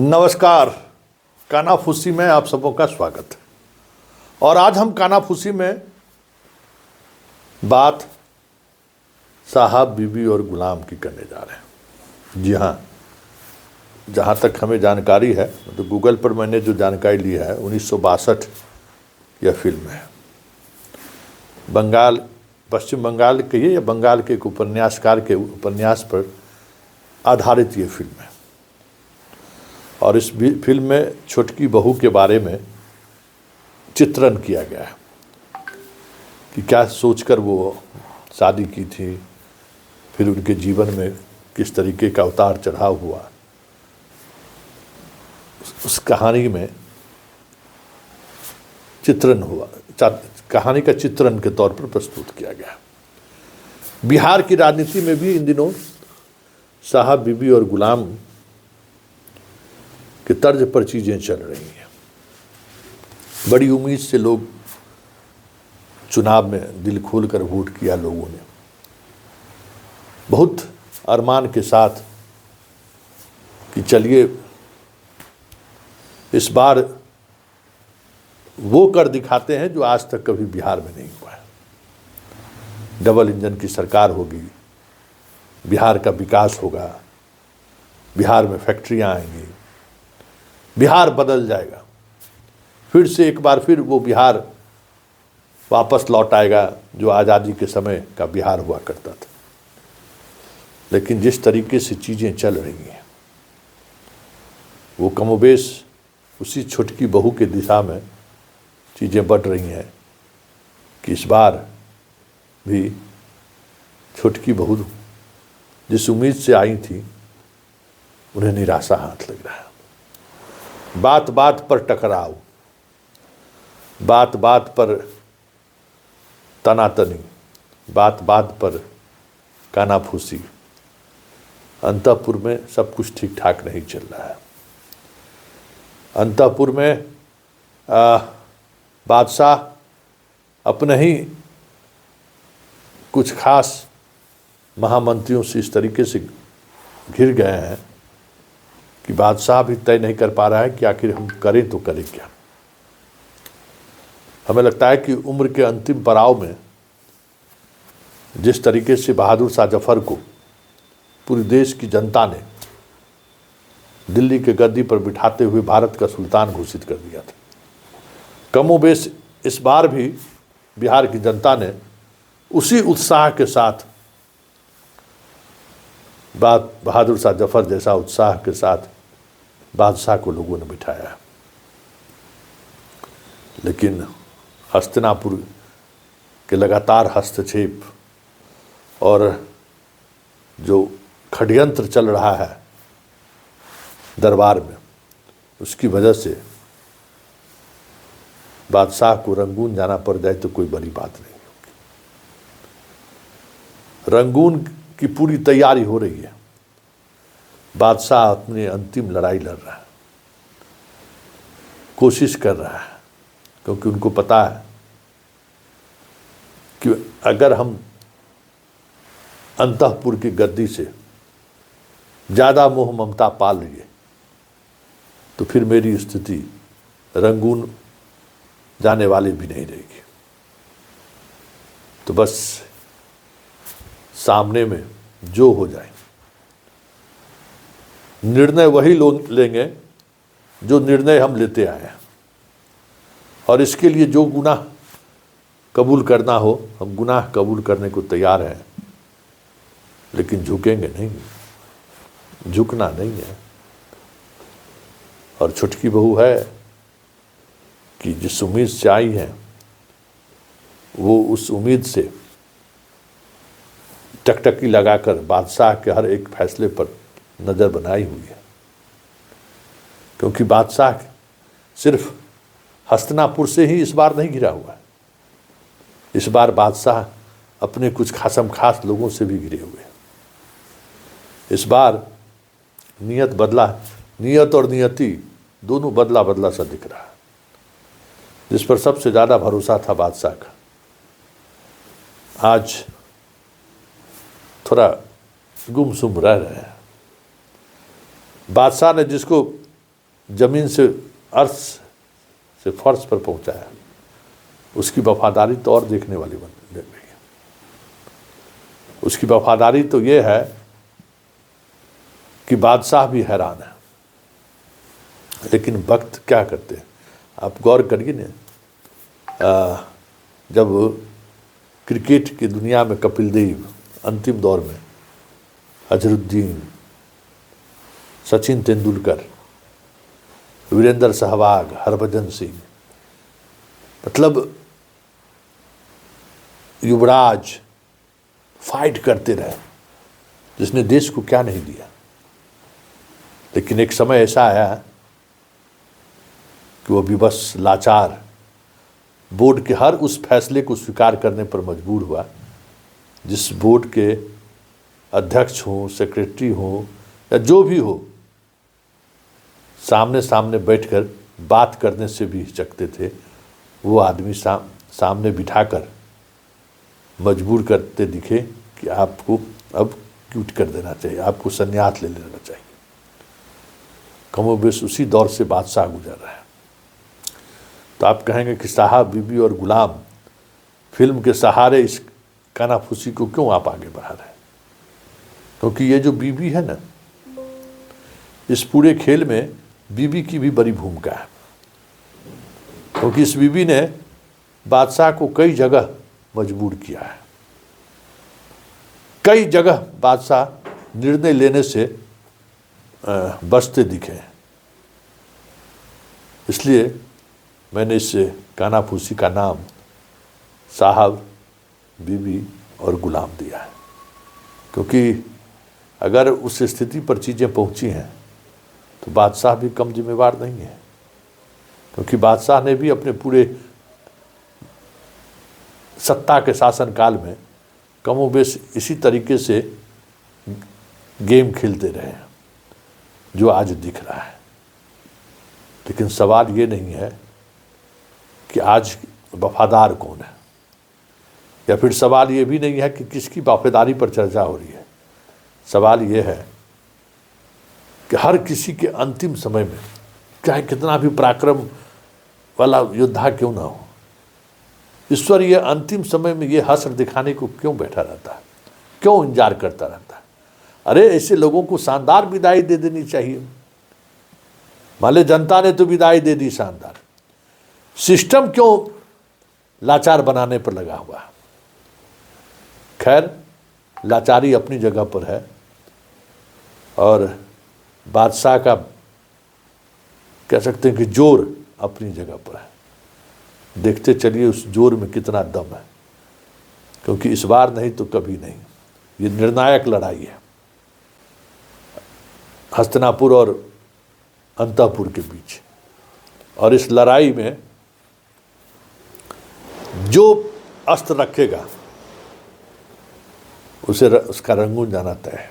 नमस्कार। कानाफूसी में आप सबों का स्वागत है। और आज हम कानाफूसी में बात साहब, बीबी और गुलाम की करने जा रहे हैं। जी हाँ, जहाँ तक हमें जानकारी है, तो गूगल पर मैंने जो जानकारी ली है, 1962 यह फिल्म है। बंगाल, पश्चिम बंगाल के या बंगाल के एक उपन्यासकार के उपन्यास पर आधारित ये फिल्म है। और इस फिल्म में छोटकी बहू के बारे में चित्रण किया गया है कि क्या सोचकर वो शादी की थी, फिर उनके जीवन में किस तरीके का उतार चढ़ाव हुआ। उस कहानी में चित्रण हुआ, कहानी का चित्रण के तौर पर प्रस्तुत किया गया। बिहार की राजनीति में भी इन दिनों साहब, बीबी और गुलाम के तर्ज पर चीज़ें चल रही हैं। बड़ी उम्मीद से लोग चुनाव में दिल खोलकर वोट किया लोगों ने, बहुत अरमान के साथ कि चलिए इस बार वो कर दिखाते हैं जो आज तक कभी बिहार में नहीं हुआ है। डबल इंजन की सरकार होगी, बिहार का विकास होगा, बिहार में फैक्ट्रियां आएंगी, बिहार बदल जाएगा, फिर से एक बार फिर वो बिहार वापस लौट आएगा जो आज़ादी के समय का बिहार हुआ करता था। लेकिन जिस तरीके से चीज़ें चल रही हैं वो कमोबेश उसी छोटकी बहू के दिशा में चीज़ें बढ़ रही हैं कि इस बार भी छोटकी बहू जिस उम्मीद से आई थी उन्हें निराशा हाथ लग रहा है। बात बात पर टकराव, बात बात पर तनातनी, बात बात पर कानाफूसी, अंतःपुर में सब कुछ ठीक ठाक नहीं चल रहा है। अंतःपुर में बादशाह अपने ही कुछ खास महामंत्रियों से इस तरीके से घिर गए हैं कि बादशाह भी तय नहीं कर पा रहा है कि आखिर हम करें तो करें क्या। हमें लगता है कि उम्र के अंतिम पड़ाव में जिस तरीके से बहादुर शाह जफर को पूरी देश की जनता ने दिल्ली के गद्दी पर बिठाते हुए भारत का सुल्तान घोषित कर दिया था, कमोबेश इस बार भी बिहार की जनता ने उसी उत्साह के साथ बहादुर शाह जफर जैसा उत्साह के साथ बादशाह को लोगों ने बिठाया। लेकिन हस्तिनापुर के लगातार हस्तक्षेप और जो षड्यंत्र चल रहा है दरबार में, उसकी वजह से बादशाह को रंगून जाना पड़ जाए तो कोई बड़ी बात नहीं होगी। रंगून की पूरी तैयारी हो रही है। बादशाह अपनी अंतिम लड़ाई लड़ रहा है, कोशिश कर रहा है, क्योंकि उनको पता है कि अगर हम अंतःपुर की गद्दी से ज़्यादा मोह ममता पाल लिए तो फिर मेरी स्थिति रंगून जाने वाली भी नहीं रहेगी। तो बस सामने में जो हो जाए, निर्णय वही लोग लेंगे जो निर्णय हम लेते आए हैं। और इसके लिए जो गुनाह कबूल करना हो, हम गुनाह कबूल करने को तैयार हैं, लेकिन झुकेंगे नहीं, झुकना नहीं है। और छोटकी बहू है कि जिस उम्मीद से आई है वो उस उम्मीद से टकटकी लगाकर बादशाह के हर एक फैसले पर नज़र बनाई हुई है। क्योंकि बादशाह सिर्फ हस्तिनापुर से ही इस बार नहीं घिरा हुआ है, इस बार बादशाह अपने कुछ खासम खास लोगों से भी घिरे हुए हैं। इस बार नियत बदला, नियत और नियति दोनों बदला बदला सा दिख रहा है। जिस पर सबसे ज़्यादा भरोसा था बादशाह का, आज थोड़ा गुमसुम रह रहे हैं। बादशाह ने जिसको जमीन से अर्थ से फर्श पर पहुंचाया, उसकी वफादारी तो और देखने वाली बन गई है। उसकी वफादारी तो ये है कि बादशाह भी हैरान है। लेकिन वक्त क्या करते हैं, आप गौर करिए ना, जब क्रिकेट की दुनिया में कपिल देव अंतिम दौर में, अजरुद्दीन, सचिन तेंदुलकर, वीरेंद्र सहवाग, हरभजन सिंह, मतलब युवराज फाइट करते रहे, जिसने देश को क्या नहीं दिया। लेकिन एक समय ऐसा आया कि वो विवश, लाचार, बोर्ड के हर उस फैसले को स्वीकार करने पर मजबूर हुआ जिस बोर्ड के अध्यक्ष हों, सेक्रेटरी हों या जो भी हो, सामने सामने बैठकर बात करने से भी हिचकते थे। वो आदमी सामने बिठाकर मजबूर करते दिखे कि आपको अब क्विट कर देना चाहिए, आपको संन्यास ले लेना चाहिए। कमोबेश उसी दौर से बादशाह गुजर रहा है। तो आप कहेंगे कि साहब, बीबी और गुलाम फिल्म के सहारे इस कानाफूसी को क्यों आप आगे बढ़ा रहे हैं? क्योंकि ये जो बीबी है ना, इस पूरे खेल में बीबी की भी बड़ी भूमिका है। क्योंकि इस बीबी ने बादशाह को कई जगह मजबूर किया है। कई जगह बादशाह निर्णय लेने से बचते दिखे हैं। इसलिए मैंने इस कानाफूसी का नाम साहब, बीबी और गुलाम दिया है। क्योंकि अगर उस स्थिति पर चीज़ें पहुंची हैं तो बादशाह भी कम जिम्मेवार नहीं है। क्योंकि बादशाह ने भी अपने पूरे सत्ता के शासनकाल में कमोबेश इसी तरीके से गेम खेलते रहे हैं जो आज दिख रहा है। लेकिन सवाल ये नहीं है कि आज वफादार कौन है, या फिर सवाल ये भी नहीं है कि किसकी वफादारी पर चर्चा हो रही है। सवाल ये है कि हर किसी के अंतिम समय में, चाहे कितना भी पराक्रम वाला योद्धा क्यों ना हो, ईश्वर ये अंतिम समय में ये हश्र दिखाने को क्यों बैठा रहता है, क्यों इंतजार करता रहता है? अरे ऐसे लोगों को शानदार विदाई दे देनी चाहिए। मान ले जनता ने तो विदाई दे दी शानदार, सिस्टम क्यों लाचार बनाने पर लगा हुआ है? खैर, लाचारी अपनी जगह पर है और बादशाह का कह सकते हैं कि जोर अपनी जगह पर है। देखते चलिए उस जोर में कितना दम है, क्योंकि इस बार नहीं तो कभी नहीं, ये निर्णायक लड़ाई है हस्तिनापुर और अंतःपुर के बीच। और इस लड़ाई में जो अस्त्र रखेगा उसे उसका रंगून जाना तय है।